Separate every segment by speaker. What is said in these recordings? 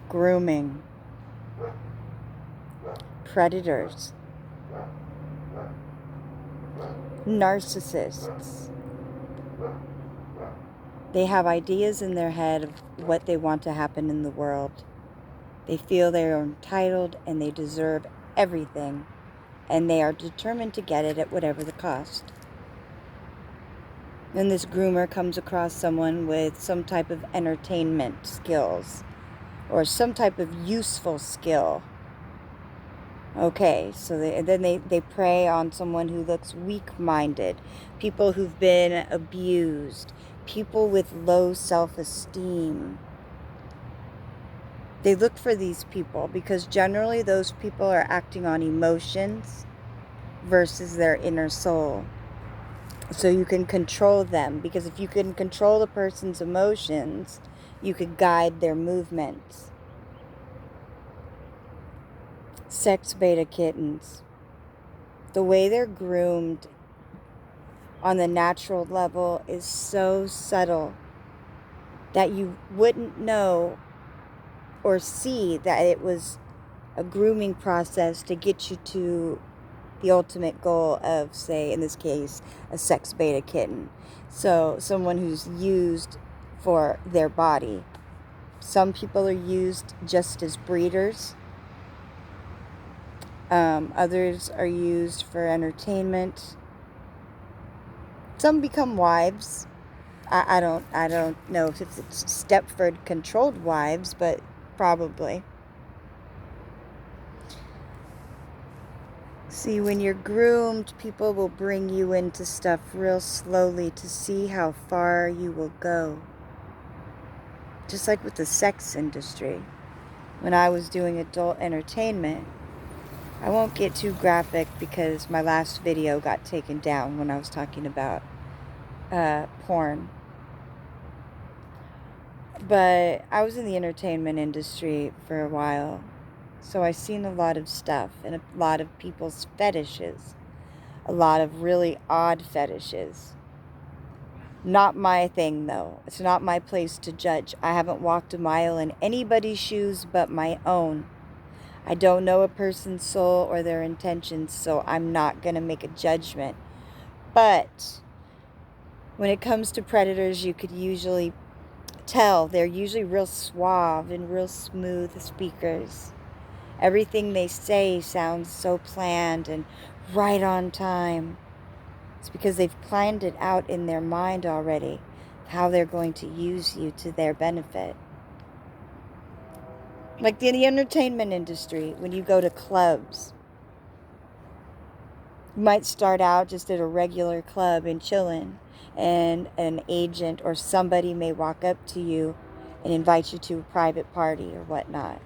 Speaker 1: Grooming. Predators. Narcissists. They have ideas in their head of what they want to happen in the world. They feel they are entitled and they deserve everything, and they are determined to get it at whatever the cost. Then this groomer comes across someone with some type of entertainment skills or some type of useful skill. Okay, so they prey on someone who looks weak-minded, people who've been abused, people with low self-esteem. They look for these people because generally those people are acting on emotions versus their inner soul. So you can control them, because if you can control a person's emotions, you could guide their movements. SexBeta kittens. The way they're groomed on the natural level is so subtle that you wouldn't know or see that it was a grooming process to get you to the ultimate goal of, say, in this case, a SexBeta kitten. So someone who's used for their body. Some people are used just as breeders. Others are used for entertainment. Some become wives. I don't know if it's Stepford controlled wives, but probably. See, when you're groomed, people will bring you into stuff real slowly to see how far you will go. Just like with the sex industry. When I was doing adult entertainment, I won't get too graphic because my last video got taken down when I was talking about porn. But I was in the entertainment industry for a while. So I've seen a lot of stuff and a lot of people's fetishes. A lot of really odd fetishes. Not my thing, though. It's not my place to judge. I haven't walked a mile in anybody's shoes but my own. I don't know a person's soul or their intentions, so I'm not going to make a judgment. But when it comes to predators, you could usually tell they're usually real suave and real smooth speakers. Everything they say sounds so planned and right on time. It's because they've planned it out in their mind already, how they're going to use you to their benefit. Like in the entertainment industry, when you go to clubs, you might start out just at a regular club and chilling, and an agent or somebody may walk up to you and invite you to a private party or whatnot.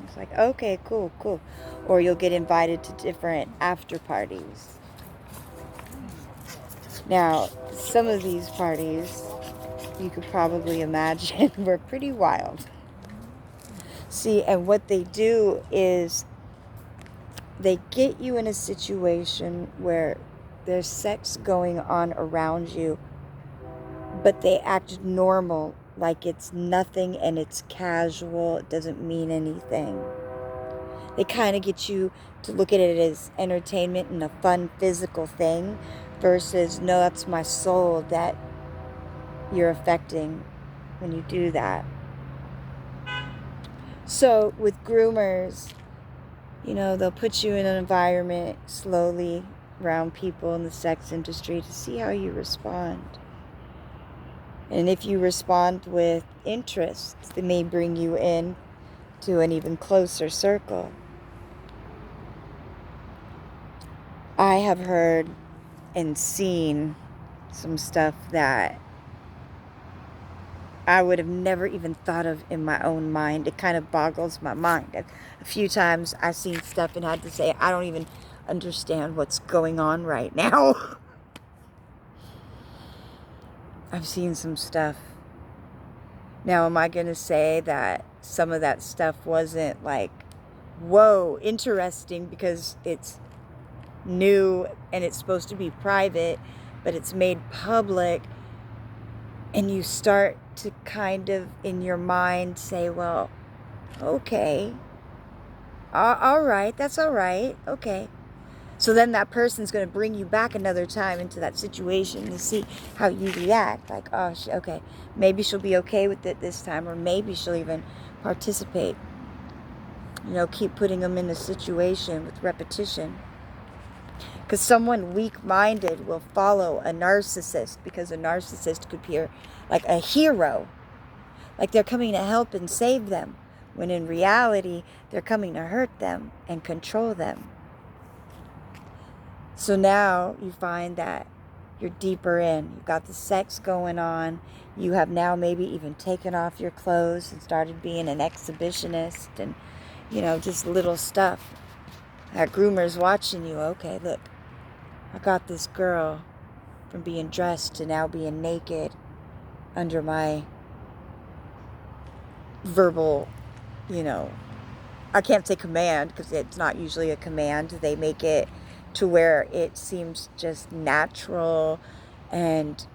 Speaker 1: It's like, okay, cool. Or you'll get invited to different after parties. Now, some of these parties, you could probably imagine, were pretty wild. See, and what they do is they get you in a situation where there's sex going on around you, but they act normal, like it's nothing and it's casual, it doesn't mean anything. They kind of get you to look at it as entertainment and a fun physical thing versus, no, that's my soul that you're affecting when you do that. So with groomers, they'll put you in an environment slowly around people in the sex industry to see how you respond. And if you respond with interest, they may bring you in to an even closer circle. I have heard and seen some stuff that I would have never even thought of in my own mind. It kind of boggles my mind. A few times I've seen stuff and had to say, I don't even understand what's going on right now. I've seen some stuff. Now, am I going to say that some of that stuff wasn't like, whoa, interesting because it's new and it's supposed to be private, but it's made public And you start to kind of, in your mind, say, well, okay, all right, that's all right, okay. So then that person's going to bring you back another time into that situation to see how you react. Like, oh, okay, maybe she'll be okay with it this time, or maybe she'll even participate. Keep putting them in a situation with repetition. Because someone weak-minded will follow a narcissist, because a narcissist could appear like a hero, like they're coming to help and save them, when in reality, they're coming to hurt them and control them. So now you find that you're deeper in. You've got the sex going on. You have now maybe even taken off your clothes and started being an exhibitionist and, just little stuff. That groomer's watching you. Okay, look, I got this girl from being dressed to now being naked under my verbal, I can't say command because it's not usually a command. They make it to where it seems just natural, and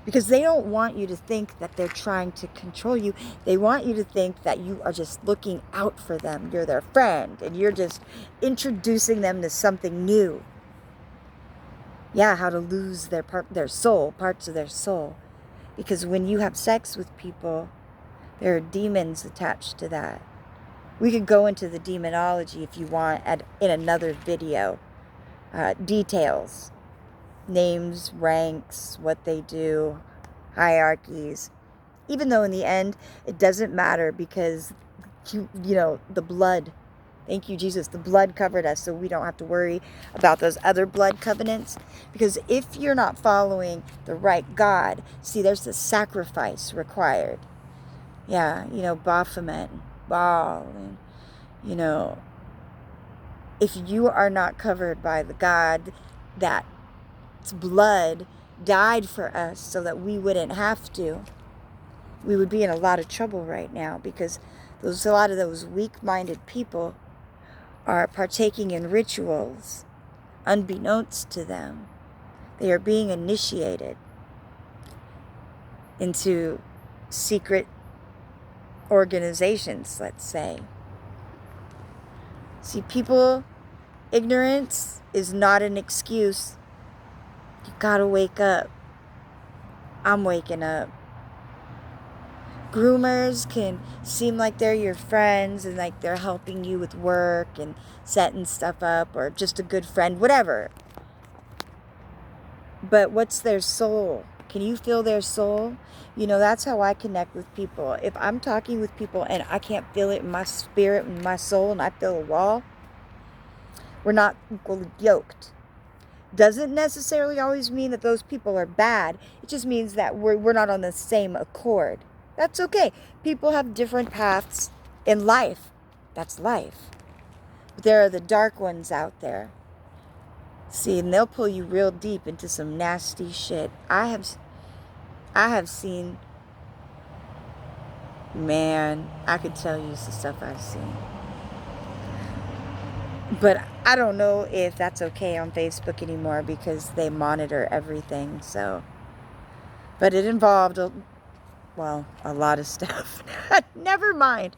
Speaker 1: because they don't want you to think that they're trying to control you. They want you to think that you are just looking out for them. You're their friend and you're just introducing them to something new. Yeah, how to lose their soul, parts of their soul. Because when you have sex with people, there are demons attached to that. We could go into the demonology if you want in another video. Details, names, ranks, what they do, hierarchies. Even though in the end, it doesn't matter because, the blood, thank you, Jesus, the blood covered us, so we don't have to worry about those other blood covenants. Because if you're not following the right God, see, there's the sacrifice required. Yeah, Baphomet, Baal, and, if you are not covered by the God that's blood died for us so that we wouldn't have to, we would be in a lot of trouble right now, because a lot of those weak-minded people are partaking in rituals unbeknownst to them. They are being initiated into secret organizations, let's say. See, ignorance is not an excuse. You gotta wake up. I'm waking up. Groomers can seem like they're your friends and like they're helping you with work and setting stuff up, or just a good friend, whatever. But what's their soul? Can you feel their soul? That's how I connect with people. If I'm talking with people and I can't feel it in my spirit and my soul and I feel a wall, we're not equally yoked. Doesn't necessarily always mean that those people are bad. It just means that we're not on the same accord. That's okay. People have different paths in life. That's life. But there are the dark ones out there. See, and they'll pull you real deep into some nasty shit. I have seen, man, I could tell you some stuff I've seen. But I don't know if that's okay on Facebook anymore because they monitor everything, so. But it involved, a lot of stuff. Never mind.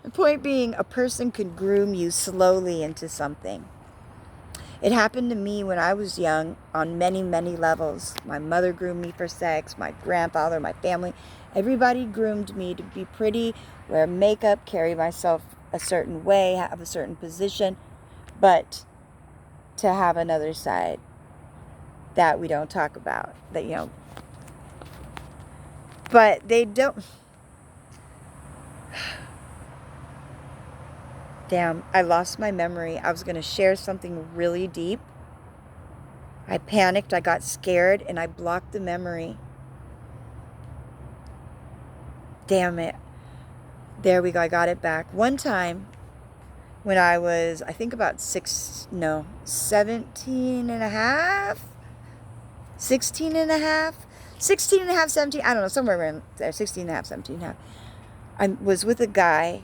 Speaker 1: The point being, a person can groom you slowly into something. It happened to me when I was young on many, many levels. My mother groomed me for sex, my grandfather, my family. Everybody groomed me to be pretty, wear makeup, carry myself a certain way, have a certain position, but to have another side that we don't talk about. But they don't. Damn, I lost my memory. I was going to share something really deep. I panicked, I got scared, and I blocked the memory. Damn it. There we go, I got it back. One time, when I was, I think about 17 and a half, 16 and a half, 16 and a half, 17, I don't know, somewhere around there, 16 and a half, 17 and a half. I was with a guy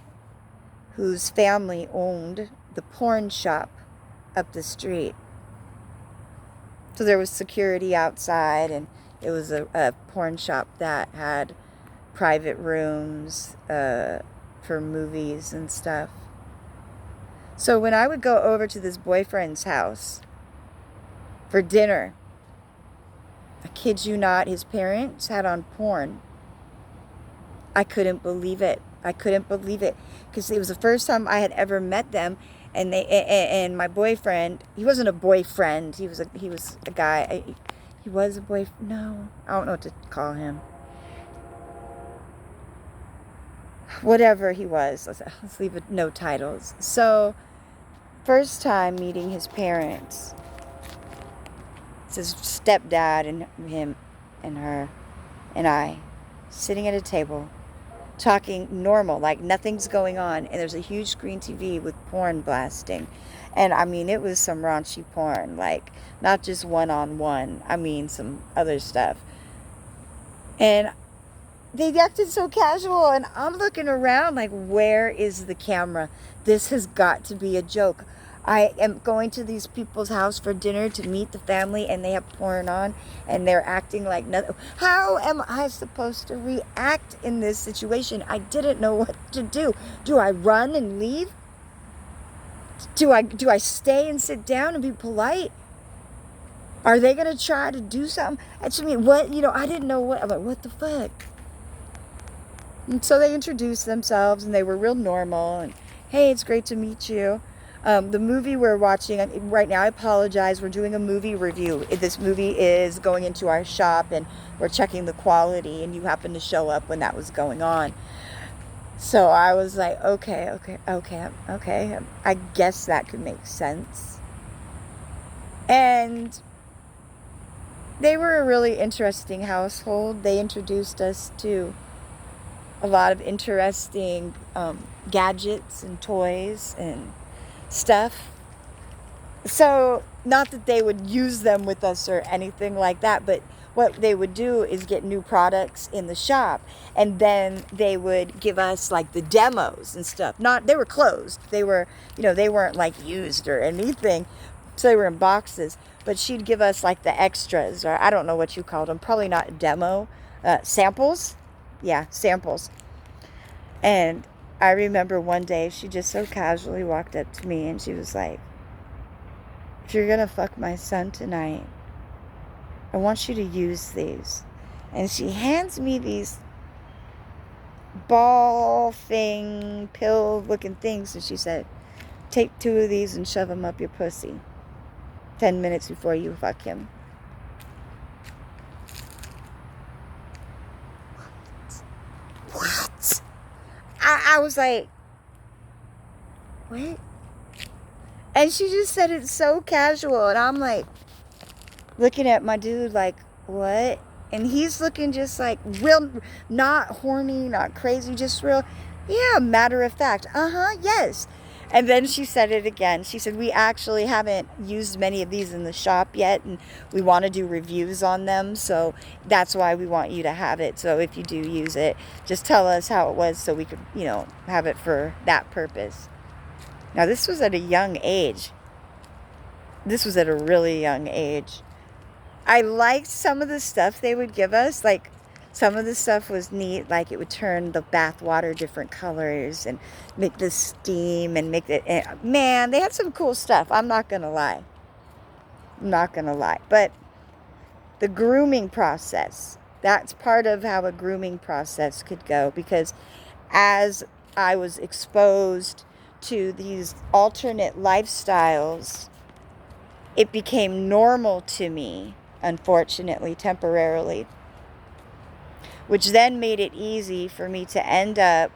Speaker 1: whose family owned the porn shop up the street. So there was security outside, and It was a porn shop that had private rooms for movies and stuff. So when I would go over to this boyfriend's house for dinner, I kid you not, his parents had on porn. I couldn't believe it. I couldn't believe it because it was the first time I had ever met them, and my boyfriend, he wasn't a boyfriend. He was a guy. He was a boyfriend. No, I don't know what to call him. Whatever he was. Let's leave it, no titles. So, first time meeting his parents. It's his stepdad and him and her and I sitting at a table talking normal, like nothing's going on, and there's a huge screen TV with porn blasting. And I mean, it was some raunchy porn, like not just one-on-one, I mean some other stuff. And they acted so casual, and I'm looking around like, where is the camera? This has got to be a joke. I am going to these people's house for dinner to meet the family, and they have porn on, and they're acting like nothing. How am I supposed to react in this situation? I didn't know what to do. Do I run and leave? Do I stay and sit down and be polite? Are they going to try to do something? I mean, what, I didn't know what. I'm like, what the fuck? And so they introduced themselves, and they were real normal, and hey, it's great to meet you. The movie we're watching right now, I apologize, we're doing a movie review. This movie is going into our shop, and we're checking the quality, and you happened to show up when that was going on. So I was like, okay, I guess that could make sense. And they were a really interesting household. They introduced us to a lot of interesting gadgets and toys and stuff. So, not that they would use them with us or anything like that, but what they would do is get new products in the shop, and then they would give us like the demos and stuff. They were closed. They were, they weren't like used or anything. So they were in boxes, but she'd give us like the extras, or I don't know what you called them, probably not a demo, samples. Yeah, samples. And I remember one day she just so casually walked up to me and she was like, if you're going to fuck my son tonight, I want you to use these. And she hands me these ball thing, pill looking things. And she said, take 2 of these and shove them up your pussy 10 minutes before you fuck him. What? I was like, what? And she just said it so casual. And I'm like, looking at my dude like, what? And he's looking just like real, not horny, not crazy, just real, yeah, matter of fact. Yes. And then she said it again. She said, we actually haven't used many of these in the shop yet, and we want to do reviews on them, so that's why we want you to have it. So if you do use it, just tell us how it was so we could, have it for that purpose. Now, this was at a young age. This was at a really young age. I liked some of the stuff they would give us, like some of the stuff was neat, like it would turn the bath water different colors and make the steam and make it, man, they had some cool stuff. I'm not going to lie. But the grooming process, that's part of how a grooming process could go, because as I was exposed to these alternate lifestyles, it became normal to me, unfortunately, temporarily, which then made it easy for me to end up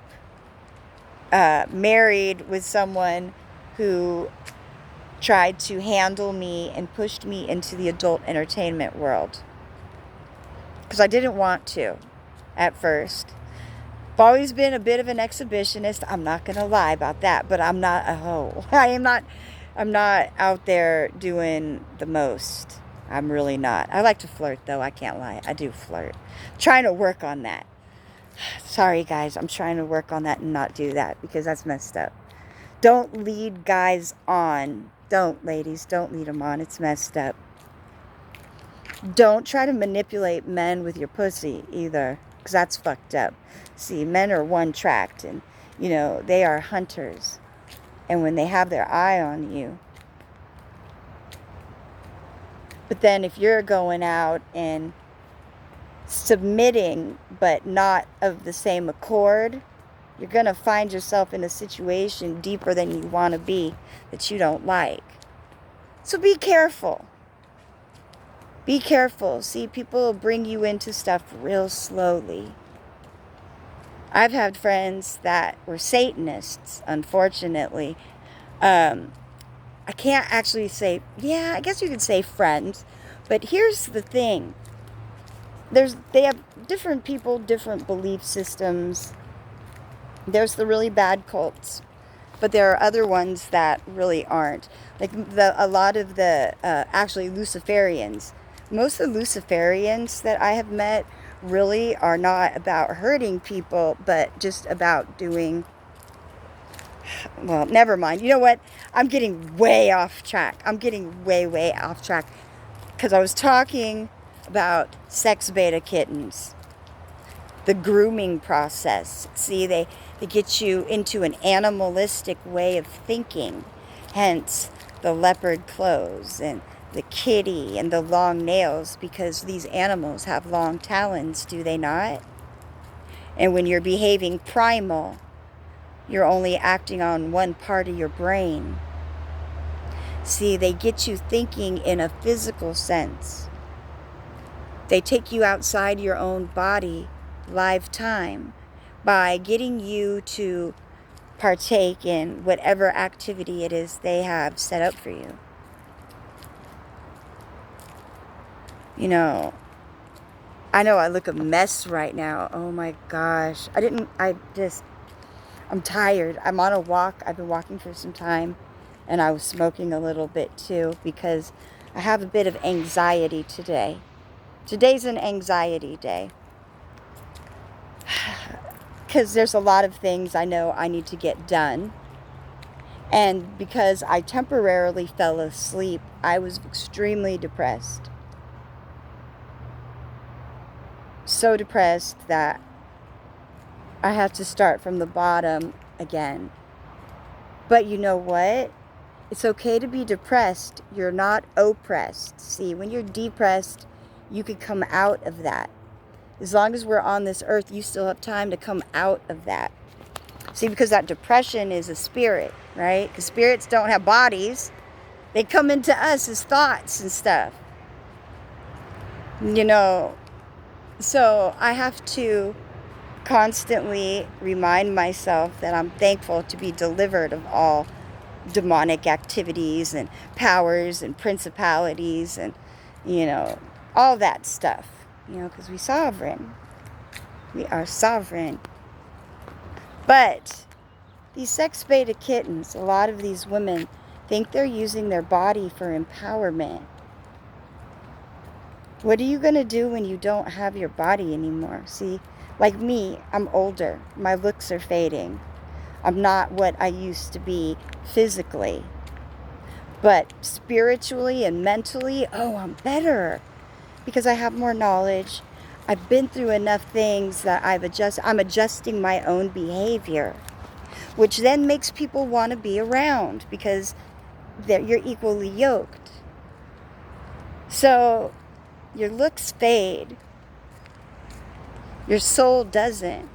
Speaker 1: married with someone who tried to handle me and pushed me into the adult entertainment world. Because I didn't want to at first. I've always been a bit of an exhibitionist. I'm not going to lie about that, but I'm not a hoe. I'm not out there doing the most. I'm really not. I like to flirt, though. I can't lie. I do flirt. I'm trying to work on that. Sorry, guys. I'm trying to work on that and not do that, because that's messed up. Don't lead guys on. Don't, ladies. Don't lead them on. It's messed up. Don't try to manipulate men with your pussy either, because that's fucked up. See, men are one-tracked, and, they are hunters. And when they have their eye on you. But then if you're going out and submitting, but not of the same accord, you're going to find yourself in a situation deeper than you want to be that you don't like. So be careful. Be careful. See, people will bring you into stuff real slowly. I've had friends that were Satanists, unfortunately. I can't actually say, I guess you could say friends. But here's the thing. They have different people, different belief systems. There's the really bad cults. But there are other ones that really aren't. Like a lot of the, actually, Luciferians. Most of the Luciferians that I have met really are not about hurting people, but just about doing, well, never mind. You know what? I'm getting way off track. I'm getting way, way off track. Because I was talking about SexBeta kittens. The grooming process. See, they get you into an animalistic way of thinking. Hence, the leopard clothes and the kitty and the long nails, because these animals have long talons, do they not? And when you're behaving primal, you're only acting on one part of your brain. See, they get you thinking in a physical sense. They take you outside your own body, live time, by getting you to partake in whatever activity it is they have set up for you. I know I look a mess right now. Oh my gosh. I'm tired. I'm on a walk. I've been walking for some time, and I was smoking a little bit too, because I have a bit of anxiety today. Today's an anxiety day. Because there's a lot of things I know I need to get done. And because I temporarily fell asleep, I was extremely depressed. So depressed that I have to start from the bottom again. But you know what? It's okay to be depressed. You're not oppressed. See, when you're depressed, you could come out of that. As long as we're on this earth, you still have time to come out of that. See, because that depression is a spirit, right? Because spirits don't have bodies. They come into us as thoughts and stuff. So I have to constantly remind myself that I'm thankful to be delivered of all demonic activities and powers and principalities and, all that stuff. Because we're sovereign. We are sovereign. But these SexBeta kittens, a lot of these women think they're using their body for empowerment. What are you going to do when you don't have your body anymore? See, like me, I'm older. My looks are fading. I'm not what I used to be physically. But spiritually and mentally, I'm better. Because I have more knowledge. I've been through enough things that I'm adjusting my own behavior. Which then makes people want to be around, because you're equally yoked. So your looks fade. Your soul doesn't.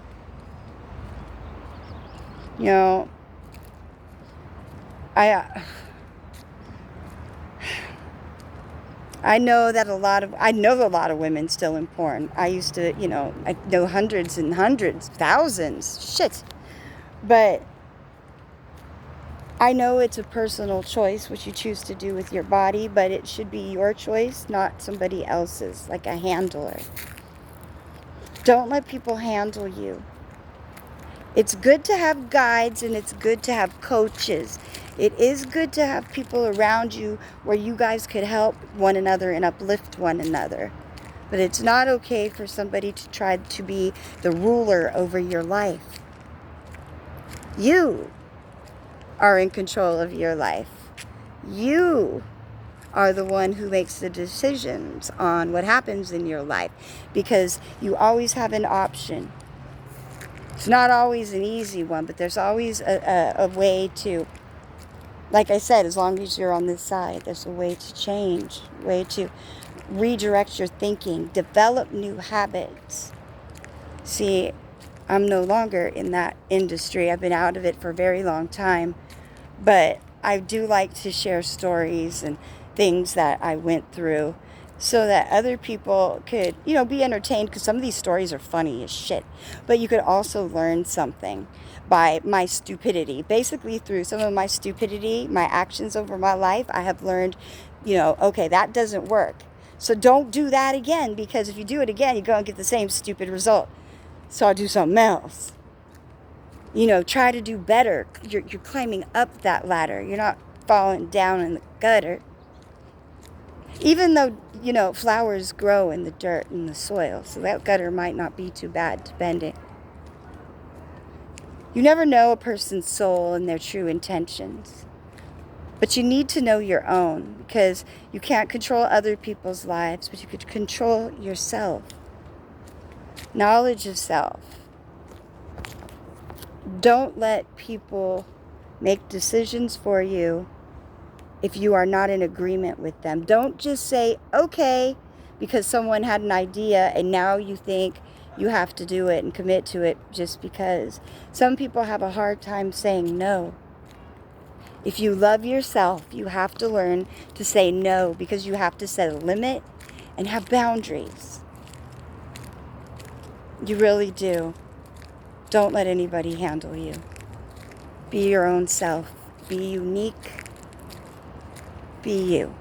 Speaker 1: I know that a lot of women still in porn. I used to, I know hundreds and hundreds, thousands, shit. But I know it's a personal choice what you choose to do with your body, but it should be your choice, not somebody else's, like a handler. Don't let people handle you. It's good to have guides and it's good to have coaches. It is good to have people around you where you guys could help one another and uplift one another. But it's not okay for somebody to try to be the ruler over your life. You are in control of your life. You are the one who makes the decisions on what happens in your life, because you always have an option. It's not always an easy one, but there's always a way to, like I said, as long as you're on this side, there's a way to change, a way to redirect your thinking, develop new habits. See, I'm no longer in that industry. I've been out of it for a very long time, but I do like to share stories and things that I went through so that other people could, be entertained, because some of these stories are funny as shit. But you could also learn something by my stupidity. Basically, through some of my stupidity, my actions over my life, I have learned, okay, that doesn't work. So don't do that again, because if you do it again, you're going to get the same stupid result. So I'll do something else. Try to do better. You're climbing up that ladder. You're not falling down in the gutter. Even though, flowers grow in the dirt and the soil, so that gutter might not be too bad to bend it. You never know a person's soul and their true intentions. But you need to know your own, because you can't control other people's lives, but you could control yourself. Knowledge of self. Don't let people make decisions for you if you are not in agreement with them. Don't just say, okay, because someone had an idea and now you think you have to do it and commit to it just because. Some people have a hard time saying no. If you love yourself, you have to learn to say no, because you have to set a limit and have boundaries. You really do. Don't let anybody handle you. Be your own self. Be unique. Be you.